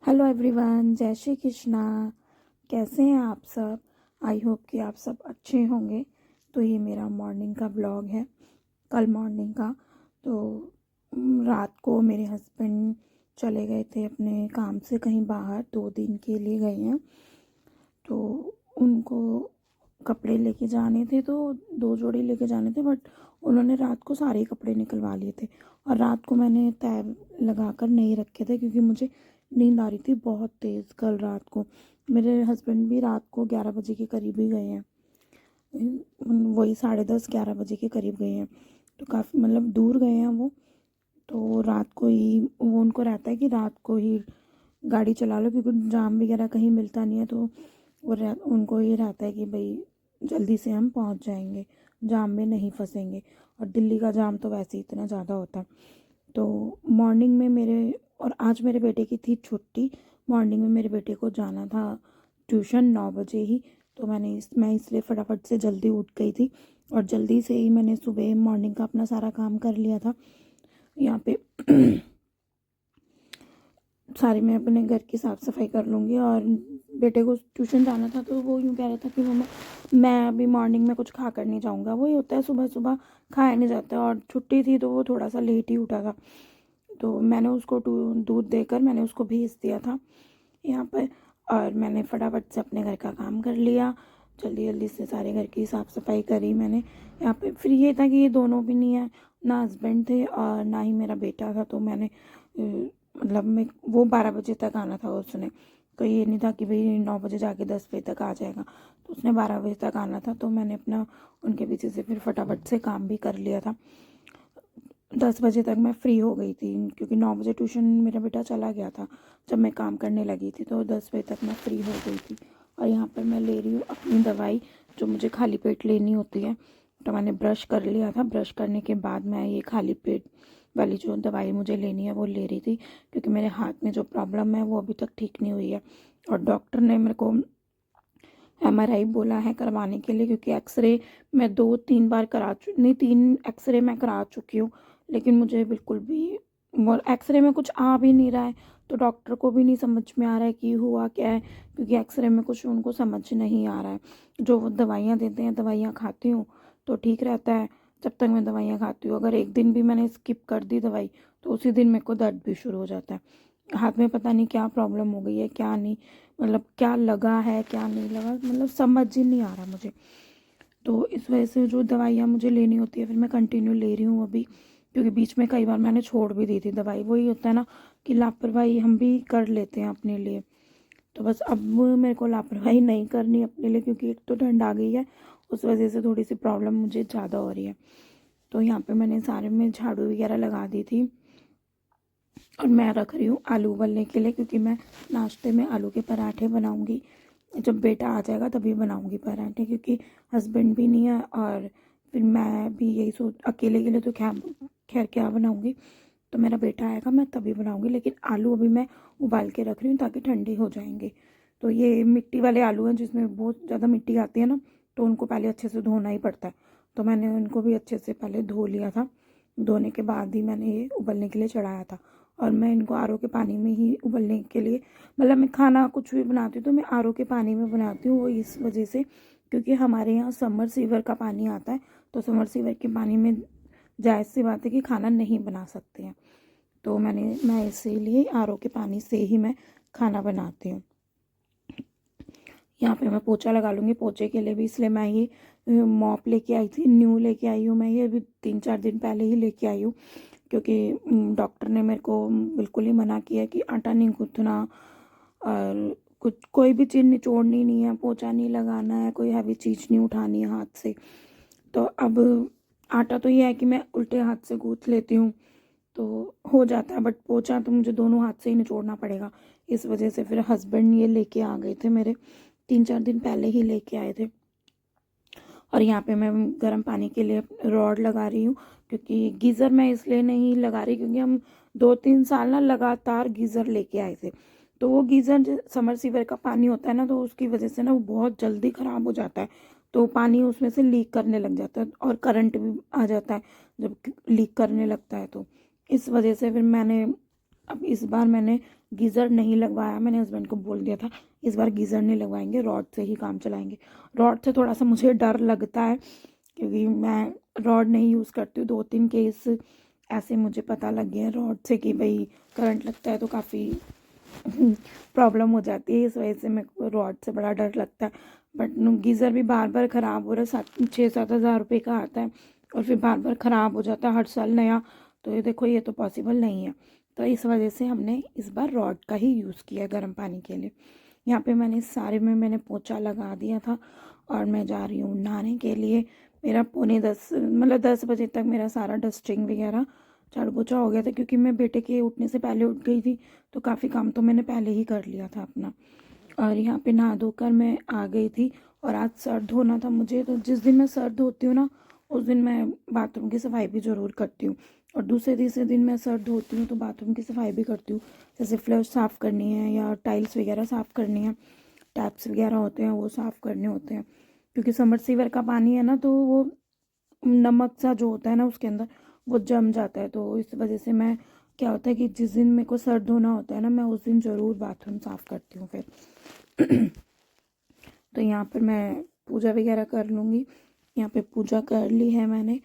Hello everyone, जय श्री कृष्णा। कैसे हैं आप सब? आई होप कि आप सब अच्छे होंगे। तो ये मेरा मॉर्निंग का ब्लॉग है, कल मॉर्निंग का। तो रात को मेरे हस्बैंड चले गए थे अपने काम से कहीं बाहर, 2 दिन के लिए गए हैं। तो उनको कपड़े लेके जाने थे, तो 2 जोड़ी लेके जाने थे, बट उन्होंने रात को सारे कपड़े निकलवा लिए थे। और रात को मैंने तय लगा कर नहीं रखे थे क्योंकि मुझे नींद आ रही थी बहुत तेज़ कल रात को। मेरे हस्बैंड भी रात को 11 बजे के करीब ही गए हैं, वही 10:30-11 बजे के करीब गए हैं। तो काफ़ी मतलब दूर गए हैं वो। तो रात को ही वो उनको रहता है कि रात को ही गाड़ी चला लो, क्योंकि जाम वगैरह कहीं मिलता नहीं है। तो उनको ये रहता है कि भाई जल्दी से हम पहुंच जाएंगे, जाम में नहीं फंसेंगे। और दिल्ली का जाम तो वैसे ही इतना ज़्यादा होता है। तो मॉर्निंग में और आज मेरे बेटे की थी छुट्टी। मॉर्निंग में मेरे बेटे को जाना था ट्यूशन 9 बजे ही। तो मैं इसलिए फटाफट से जल्दी उठ गई थी, और जल्दी से ही मैंने सुबह मॉर्निंग का अपना सारा काम कर लिया था यहाँ पे। सारी मैं अपने घर की साफ़ सफाई कर लूँगी। और बेटे को ट्यूशन जाना था, तो वो यूँ कह रहा था कि मम्मा मैं अभी मॉर्निंग में कुछ खा कर नहीं जाऊँगा। वही होता है, सुबह सुबह खाया नहीं जाता। और छुट्टी थी तो वो थोड़ा सा लेट ही उठा था। तो मैंने उसको दूध देकर मैंने उसको भेज दिया था यहाँ पर। और मैंने फटाफट से अपने घर का काम कर लिया, जल्दी जल्दी से सारे घर की साफ़ सफाई करी मैंने। यहाँ पे फिर ये था कि ये दोनों भी नहीं है, ना हस्बैंड थे और ना ही मेरा बेटा था। तो मैंने मतलब मैं वो 12 बजे तक आना था उसने। तो ये नहीं था कि भाई 9 बजे जाके 10 बजे तक आ जाएगा। तो उसने 12 बजे तक आना था। तो मैंने अपना उनके पीछे से फिर फटाफट से काम भी कर लिया था। 10 बजे तक मैं फ्री हो गई थी, क्योंकि 9 बजे ट्यूशन मेरा बेटा चला गया था जब मैं काम करने लगी थी। तो 10 बजे तक मैं फ्री हो गई थी। और यहाँ पर मैं ले रही हूँ अपनी दवाई, जो मुझे खाली पेट लेनी होती है। तो मैंने ब्रश कर लिया था, ब्रश करने के बाद मैं ये खाली पेट वाली जो दवाई मुझे लेनी है वो ले रही थी, क्योंकि मेरे हाथ में जो प्रॉब्लम है वो अभी तक ठीक नहीं हुई है। और डॉक्टर ने मेरे को MRI बोला है करवाने के लिए, क्योंकि एक्सरे मैं 2-3 बार नहीं, 3 एक्सरे मैं करा चुकी हूँ। लेकिन मुझे बिल्कुल भी एक्सरे में कुछ आ भी नहीं रहा है। तो डॉक्टर को भी नहीं समझ में आ रहा है कि हुआ क्या है, क्योंकि एक्सरे में कुछ उनको समझ नहीं आ रहा है। जो वो दवाइयाँ देते हैं, दवाइयाँ खाती हूँ तो ठीक रहता है जब तक मैं दवाइयाँ खाती हूँ। अगर एक दिन भी मैंने स्किप कर दी दवाई, तो उसी दिन मेरे को दर्द भी शुरू हो जाता है। हाथ में पता नहीं क्या प्रॉब्लम हो गई है, क्या नहीं, मतलब क्या लगा है क्या नहीं लगा, मतलब समझ ही नहीं आ रहा मुझे। तो इस वजह से जो दवाइयाँ मुझे लेनी होती है फिर मैं कंटिन्यू ले रही हूँ अभी, क्योंकि बीच में कई बार मैंने छोड़ भी दी थी दवाई। वही होता है ना कि लापरवाही हम भी कर लेते हैं अपने लिए। तो बस अब मेरे को लापरवाही नहीं करनी अपने लिए, क्योंकि एक तो ठंड आ गई है, उस वजह से थोड़ी सी प्रॉब्लम मुझे ज़्यादा हो रही है। तो यहाँ पे मैंने सारे में झाड़ू वगैरह लगा दी थी। और मैं रख रही हूँ आलू उबलने के लिए, क्योंकि मैं नाश्ते में आलू के पराठे बनाऊँगी। जब बेटा आ जाएगा तभी बनाऊँगी पराठे, क्योंकि हस्बैंड भी नहीं है। और फिर मैं भी यही सोच, अकेले के लिए तो खैर क्या बनाऊँगी। तो मेरा बेटा आएगा मैं तभी बनाऊँगी। लेकिन आलू अभी मैं उबाल के रख रही हूँ ताकि ठंडे हो जाएंगे। तो ये मिट्टी वाले आलू हैं जिसमें बहुत ज़्यादा मिट्टी आती है ना, तो उनको पहले अच्छे से धोना ही पड़ता है। तो मैंने उनको भी अच्छे से पहले धो लिया था। धोने के बाद ही मैंने ये उबलने के लिए चढ़ाया था। और मैं इनको आरओ के पानी में ही उबलने के लिए, मतलब मैं खाना कुछ भी बनाती हूँ तो मैं आरओ के पानी में बनाती हूँ। वो इस वजह से क्योंकि हमारे यहाँ समर सीवर का पानी आता है। तो समर सीवर के पानी में जायज़ सी बात है कि खाना नहीं बना सकते हैं। तो मैं इसीलिए आरओ के पानी से ही मैं खाना बनाती हूँ। यहाँ पे मैं पोछा लगा लूँगी। पोछे के लिए भी इसलिए मैं ये मॉप लेके आई थी, न्यू लेके आई हूँ। मैं ये अभी 3-4 दिन पहले ही लेके आई हूँ, क्योंकि डॉक्टर ने मेरे को बिल्कुल ही मना किया कि आटा नहीं गूँथना, और कुछ कोई भी चीज़ निचोड़नी नहीं है, पोछा नहीं लगाना है, कोई हैवी चीज़ नहीं उठानी है हाथ से। तो अब आटा तो ये है कि मैं उल्टे हाथ से गूँथ लेती हूँ तो हो जाता है, बट पोछा तो मुझे दोनों हाथ से ही निचोड़ना पड़ेगा। इस वजह से फिर हस्बैंड ये लेके आ गए थे मेरे, 3-4 दिन पहले ही लेके आए थे। और यहाँ पे मैं गर्म पानी के लिए रॉड लगा रही हूँ, क्योंकि गीज़र मैं इसलिए नहीं लगा रही क्योंकि हम 2-3 साल ना लगातार गीज़र लेके आए थे। तो वो गीज़र समर सीवर का पानी होता है ना, तो उसकी वजह से ना वो बहुत जल्दी ख़राब हो जाता है। तो पानी उसमें से लीक करने लग जाता है और करंट भी आ जाता है जब लीक करने लगता है। तो इस वजह से फिर मैंने अब इस बार मैंने गीज़र नहीं लगवाया, मैंने हस्बैंड को बोल दिया था इस बार गीज़र नहीं लगवाएंगे, रॉड से ही काम चलाएंगे। रॉड से थोड़ा सा मुझे डर लगता है क्योंकि मैं रॉड नहीं यूज़ करती हूँ। 2-3 केस ऐसे मुझे पता लग गए हैं रॉड से कि भाई करंट लगता है तो काफ़ी प्रॉब्लम हो जाती है, इस वजह से मेरे को रॉड से बड़ा डर लगता है। बट गीज़र भी बार बार ख़राब हो रहा है, 6-7 हज़ार रुपये का आता है और फिर बार बार ख़राब हो जाता है हर साल नया, तो ये देखो ये तो पॉसिबल नहीं है। तो इस वजह से हमने इस बार रॉड का ही यूज़ किया गर्म पानी के लिए। यहाँ पे मैंने सारे में मैंने पोछा लगा दिया था और मैं जा रही हूँ नहाने के लिए। मेरा 9:45 मतलब 10 बजे तक मेरा सारा डस्टिंग वगैरह झाड़ू पोछा हो गया था क्योंकि मैं बेटे के उठने से पहले उठ गई थी, तो काफ़ी काम तो मैंने पहले ही कर लिया था अपना। और यहाँ पे नहा धोकर मैं आ गई थी और आज सर धोना था मुझे, तो जिस दिन मैं सर धोती हूँ ना उस दिन मैं बाथरूम की सफाई भी ज़रूर करती हूँ, और दूसरे तीसरे दिन मैं सर धोती हूँ तो बाथरूम की सफाई भी करती हूँ। जैसे फ्लश साफ़ करनी है या टाइल्स वगैरह साफ़ करनी है, टैप्स वगैरह होते हैं वो साफ़ करने होते हैं, क्योंकि समरसीवर का पानी है ना तो वो नमक सा जो होता है ना उसके अंदर वो जम जाता है। तो इस वजह से मैं क्या होता है कि जिस दिन मेरे को सर धोना होता है ना मैं उस दिन ज़रूर बाथरूम साफ़ करती हूँ फिर। तो यहाँ पर मैं पूजा वगैरह कर लूँगी। यहाँ पे पूजा कर ली है मैंने,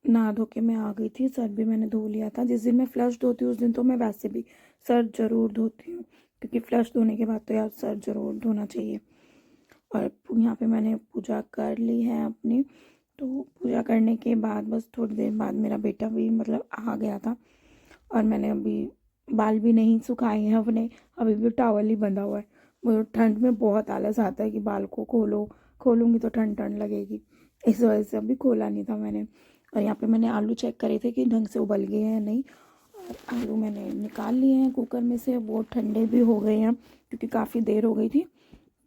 नहा धो के मैं आ गई थी, सर भी मैंने धो लिया था। जिस दिन मैं फ्लश धोती हूँ उस दिन तो मैं वैसे भी सर ज़रूर धोती हूँ क्योंकि फ्लश धोने के बाद तो यार सर ज़रूर धोना चाहिए। और यहाँ पे मैंने पूजा कर ली है अपनी। तो पूजा करने के बाद बस थोड़ी देर बाद मेरा बेटा भी मतलब आ गया था और मैंने अभी बाल भी नहीं सुखाए हैं अपने, अभी भी टॉवल ही बंधा हुआ है। मुझे ठंड में बहुत आलस आता है कि बाल को खोलूँगी तो ठंड ठंड लगेगी, इस वजह से अभी खोला नहीं था मैंने। और यहाँ पे मैंने आलू चेक करे थे कि ढंग से उबल गए हैं या नहीं, और आलू मैंने निकाल लिए हैं कुकर में से, वो ठंडे भी हो गए हैं क्योंकि काफ़ी देर हो गई थी,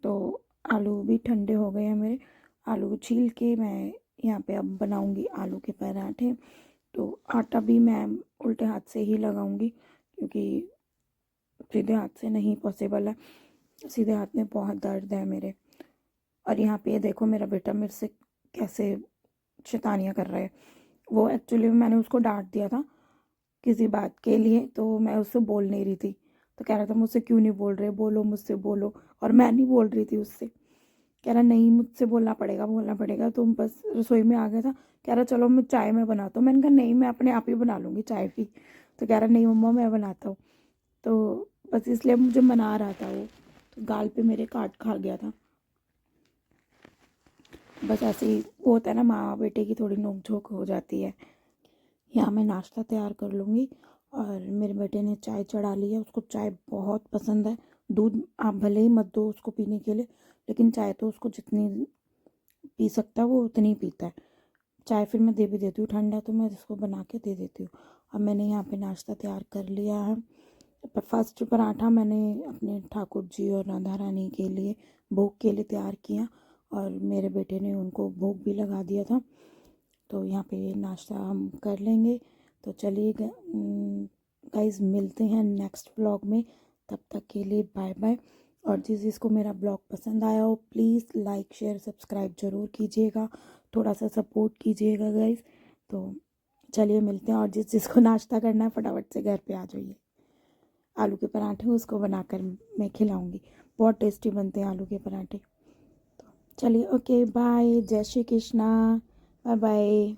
तो आलू भी ठंडे हो गए हैं मेरे। आलू को छील के मैं यहाँ पे अब बनाऊँगी आलू के पराठे। तो आटा भी मैं उल्टे हाथ से ही लगाऊंगी क्योंकि सीधे हाथ से नहीं पॉसिबल है, सीधे हाथ में बहुत दर्द है मेरे। और यहाँ पे देखो मेरा बेटा मेरे से कैसे शैतानियाँ कर रहा है। वो एक्चुअली मैंने उसको डांट दिया था किसी बात के लिए, तो मैं उससे बोल नहीं रही थी, तो कह रहा था मुझसे क्यों नहीं बोल रहे, बोलो मुझसे बोलो, और मैं नहीं बोल रही थी उससे। कह रहा नहीं मुझसे बोलना पड़ेगा, तो बस रसोई में आ गया था। कह रहा चलो मैं चाय में बनाता हूँ, मैंने कहा नहीं मैं अपने आप ही बना लूँगी चाय भी। तो कह रहा नहीं मम्मा मैं बनाता हूँ, तो बस इसलिए मुझे मना रहा था वो, तो गाल पे मेरे काट खा गया था। बस ऐसे ही वो होता है ना, माँ बेटे की थोड़ी नोक झोंक हो जाती है। यहाँ मैं नाश्ता तैयार कर लूँगी। और मेरे बेटे ने चाय चढ़ा ली है, उसको चाय बहुत पसंद है। दूध आप भले ही मत दो उसको पीने के लिए, लेकिन चाय तो उसको जितनी पी सकता है वो उतनी ही पीता है। चाय फिर मैं दे भी देती हूँ, ठंडा तो मैं इसको बना के दे देती हूँ। अब मैंने यहाँ पे नाश्ता तैयार कर लिया है। फर्स्ट पराठा मैंने अपने ठाकुर जी और राधा रानी के लिए भोग के लिए तैयार किया और मेरे बेटे ने उनको भोग भी लगा दिया था। तो यहाँ पे नाश्ता हम कर लेंगे। तो चलिए गाइस मिलते हैं नेक्स्ट ब्लॉग में, तब तक के लिए बाय बाय। और जिसको मेरा ब्लॉग पसंद आया हो प्लीज़ लाइक शेयर सब्सक्राइब ज़रूर कीजिएगा, थोड़ा सा सपोर्ट कीजिएगा गाइस। तो चलिए मिलते हैं, और जिसको नाश्ता करना है फटाफट से घर पे आ जाइए। आलू के पराठे उसको बनाकर मैं खिलाऊंगी, बहुत टेस्टी बनते हैं आलू के पराठे। तो चलिए ओके बाय, जय श्री कृष्णा, बाय बाय।